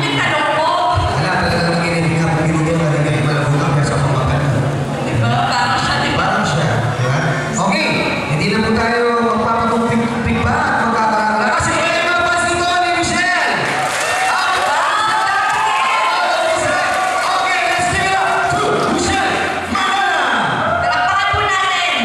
May tanong po. Wala talaga makinig ka pag binigyan ka rin kayo malabutan ka sa pamakan. Diba? Parang siya, diba? Parang siya. Diba? Okay, hindi na po tayo magpapakumpik-kumpik pa at magkakaroon. Kasi pwede mga pansin ko ni Michelle! Okay, let's give it up to Michelle Manana! Palakpakan po natin.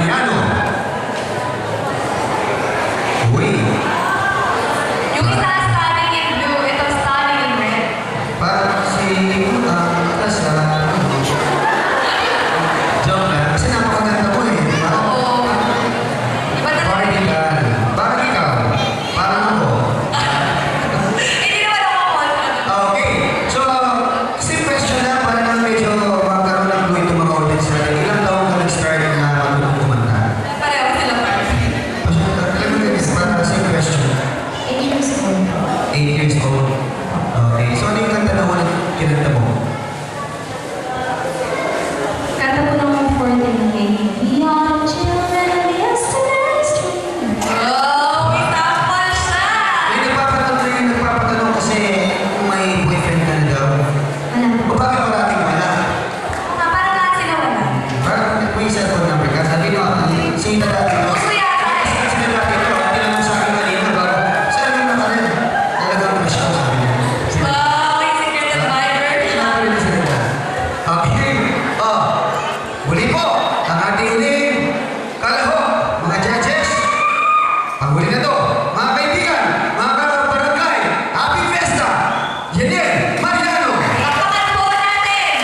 Mariano. Uy, Yung isa standing in blue, ito standing in red. parang si Kasano. Joke lang, kasi napakaganda mo eh, di ba? Oo. Iba na Parang ikaw. Parang ikaw. Parang ako. Hindi naman ako confident. Okay, so, same question na para na medyo magkaroon ng clue itong mga audience natin. Ilang taon ka nag-start na matutong kumanta? Pareho sila pa. Alam mo guys, para same question. 8 years old. 8 years old. Okay, so ano yung kanta na unang kinanta mo? Kanta po ng 14K. We are children of yesterday's dream. Oh, may sample siya. Yung nagpapatanong kasi kung may boyfriend ka na daw. Alam O po. bakit parating wala? Parang lahat sila wala. Parang may cellphone number ka. Sabi nyo, sino dati mo? Gusto yata eh. Sino dati mo? Tinanong sa akin kanina ba? Sabi mo na rin. Talagang crush ko, sabi niya. Wow, may secret admirer siya. Okay. Oh, muli po, ang ating huling kalahok, mga judges. Panghuli na to, mga kaibigan, mga kabarangay, Happy Fiesta! Yeniel Mariano! Kapakanan po natin.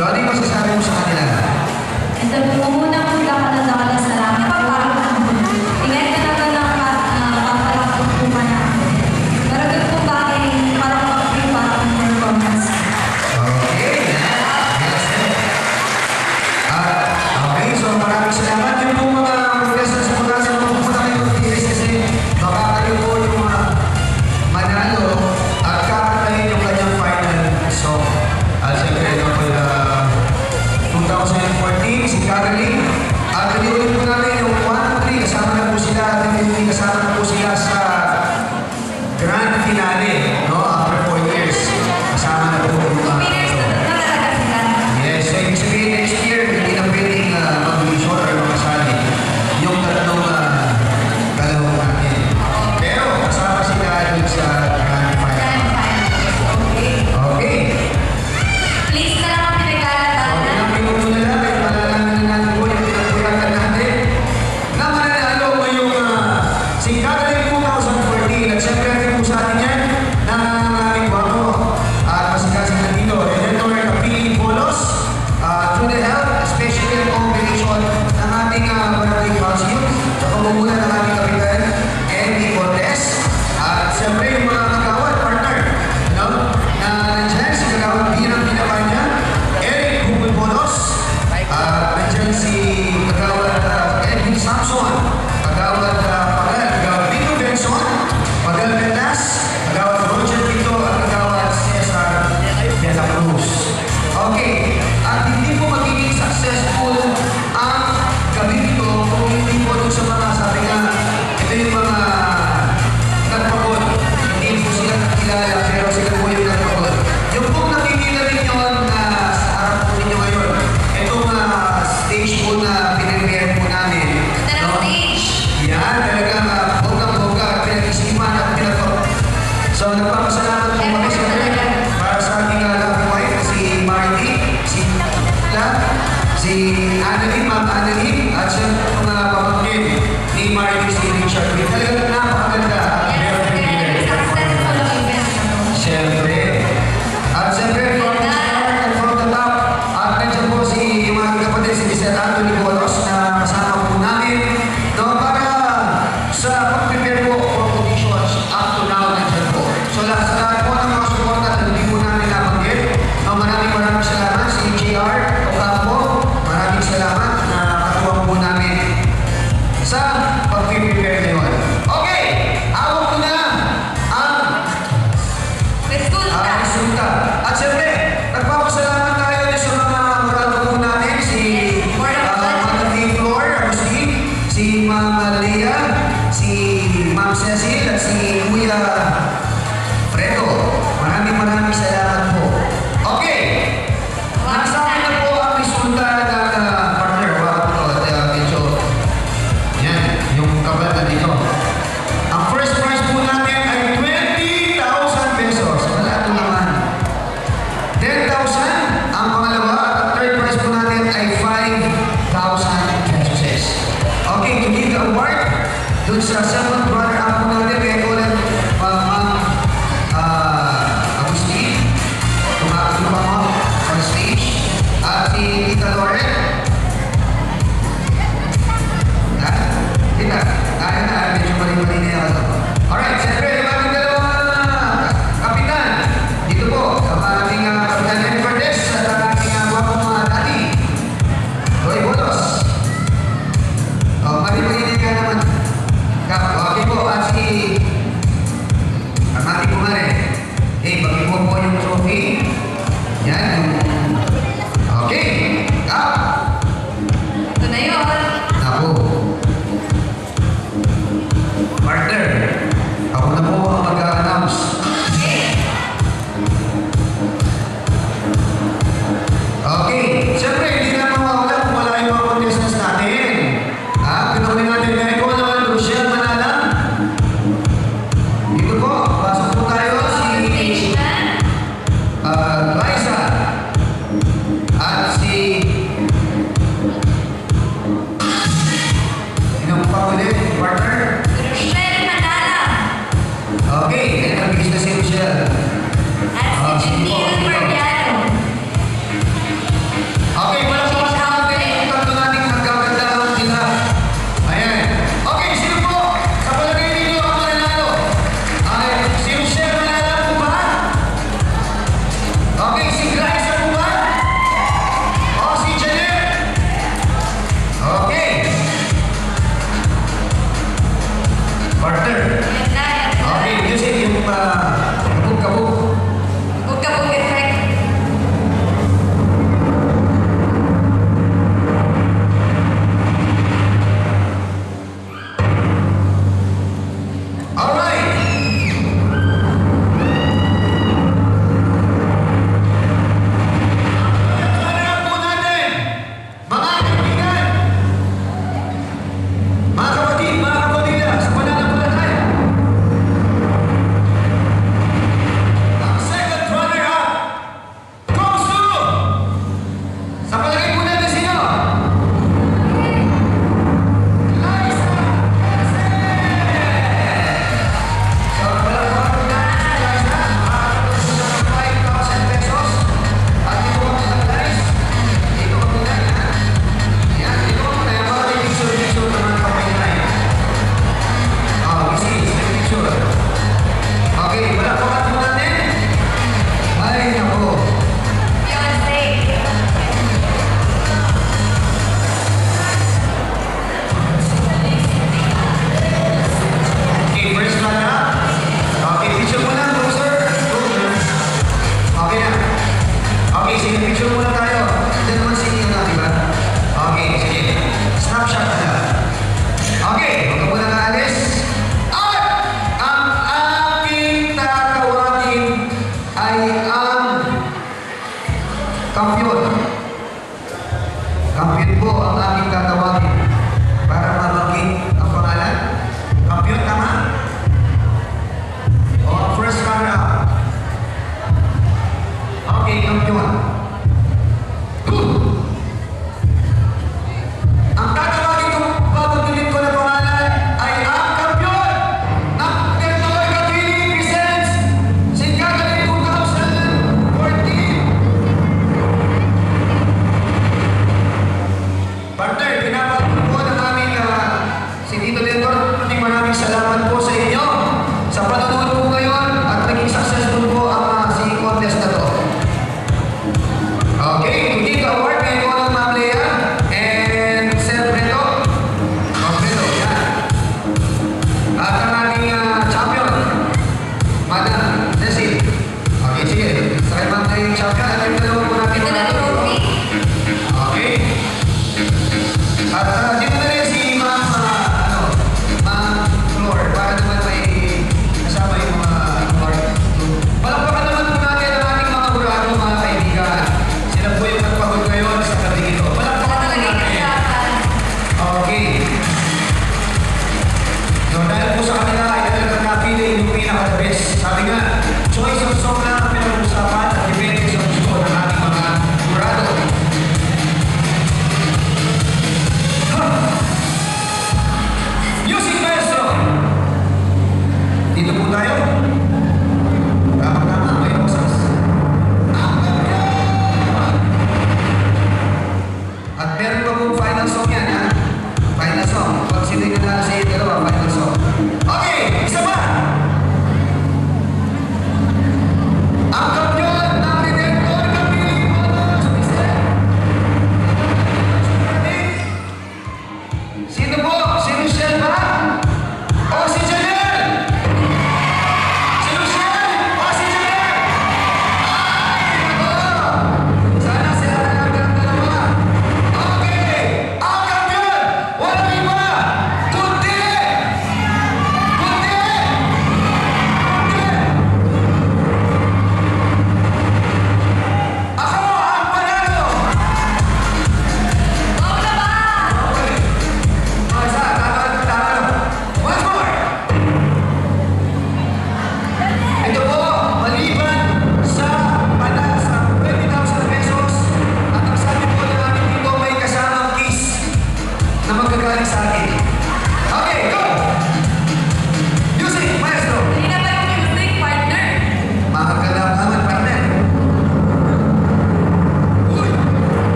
So, ano yung masasabi mo sa kanila? Ito po muna magkakala sa langit po. Ingat ka na ba ng papalakot po ba namin? Pero doon po bagay parang mag-prepare ang performance. Okay. Okay, so maraming salamat. Yung po mga professors mula sa mga pupunta kayo ng TS kasi baka kayo po yung mga manalo at kakantahin yung kanyang final song. At siyempre, yung 2014, si Caroline. At ulit po namin yung 1-3, kasama na po sila at kasama na po sila sa grand finale, no? After 4 years. Kasama na po yung Winners na talaga sila. yes, so ibig sabihin next year, hindi na pwedeng mag-mission or makasali yung tatlong dalawang natin. Pero kasama sila dun sa grand final. Grand finals. Okay. Okay. Please na lang ang So, pinaglalatanan. ilang minuto na lang, ay malalaman na natin po yung pinagpulatan natin na mananalo ngayong si Caroline 2014. At syempre natin po sa atin yan na aming gwapo at masikasig na dito. Redentor Kapili Polos, through the help, especially ang combination ng ating barangay council sa pamumulan ng ating kapitan, Andy Cortez. At syempre yung mga kagawad, partner, no? Na nandiyan si kagawad Birang Pinapanya, Eric Hugul Polos, nandiyan si kagawad Edwin Samson, kagawad Pagal, kagawad Vito Benson, Pagal Vendas, kagawad Roger Vito, at kagawad Cesar de la Cruz. Okay, at hindi po magiging successful ang gabi nito kung hindi po dun sa mga sabi nga, ito yung mga nagpagod. Hindi po sila nakilala, pero sila po yung nagpagod. Yung pong nakikita ninyo na sa harap po ninyo ngayon, itong stage po na pinag-prepare po namin. Ito na ang stage. Yan, talagang bonggang-bongga at pinag-isipan at pinag- So, nagpapasalamat po kami sa para sa ating loving wife na si Marty, si La, si Annalyn, Ma'am Annalyn, at sa mga pamangkin ni Marty, si Richard. Talagang napakaganda at Yes, very very very successful ang event na to. Siyempre. At siyempre, from the start and from the top, at nandiyan po si yung mga kapatid, si Mr. Anthony Bolos na kasama po namin. No, para sa pag-prepare po for auditions up to now nandiyan po. So sa lahat po ng mga suporta na hindi po namin nabanggit, no, maraming salamat si JR Ocampo. Maraming salamat na Kampiyon po ang aming tatawagin para mabanggit